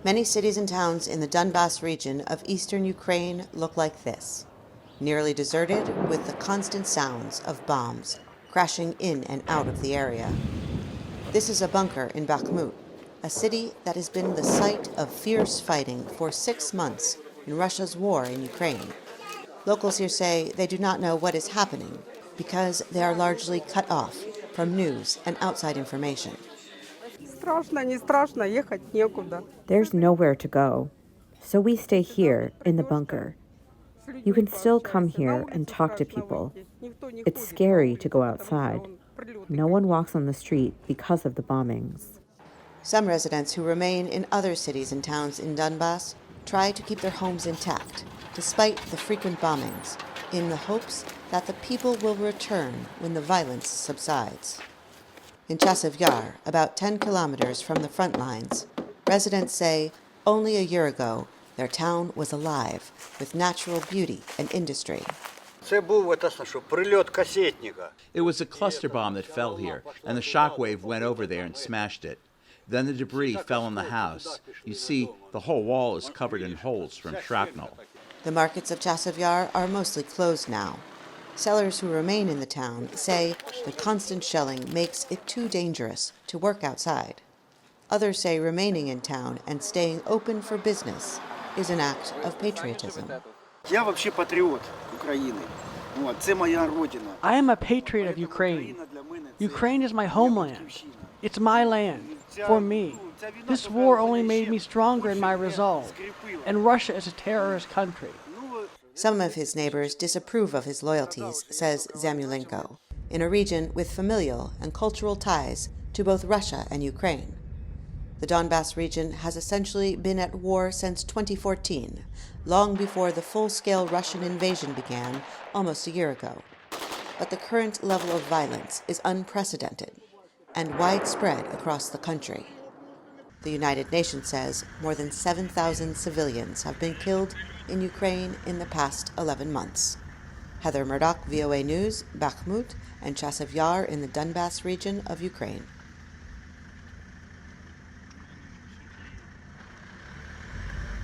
Many cities and towns in the Donbas region of eastern Ukraine look like this, nearly deserted with the constant sounds of bombs crashing in and out of the area. This is a bunker in Bakhmut, a city that has been the site of fierce fighting for 6 months in Russia's war in Ukraine. Locals here say they do not know what is happening because they are largely cut off from news and outside information. There's nowhere to go, so we stay here in the bunker. You can still come here and talk to people. It's scary to go outside. No one walks on the street because of the bombings. Some residents who remain in other cities and towns in Donbas try to keep their homes intact, despite the frequent bombings, in the hopes that the people will return when the violence subsides. In Chasiv Yar, about 10 kilometers from the front lines, residents say only a year ago their town was alive with natural beauty and industry. It was a cluster bomb that fell here, and the shockwave went over there and smashed it. Then the debris fell on the house. You see, the whole wall is covered in holes from shrapnel. The markets of Chasiv Yar are mostly closed now. Sellers who remain in the town say the constant shelling makes it too dangerous to work outside. Others say remaining in town and staying open for business is an act of patriotism. I am a patriot of Ukraine. Ukraine is my homeland. It's my land, for me. This war only made me stronger in my resolve, and Russia is a terrorist country. Some of his neighbors disapprove of his loyalties, says Zamulenko, in a region with familial and cultural ties to both Russia and Ukraine. The Donbas region has essentially been at war since 2014, long before the full-scale Russian invasion began almost a year ago. But the current level of violence is unprecedented and widespread across the country. The United Nations says more than 7,000 civilians have been killed in Ukraine in the past 11 months. Heather Murdoch, VOA News, Bakhmut and Chasiv Yar in the Donbas region of Ukraine.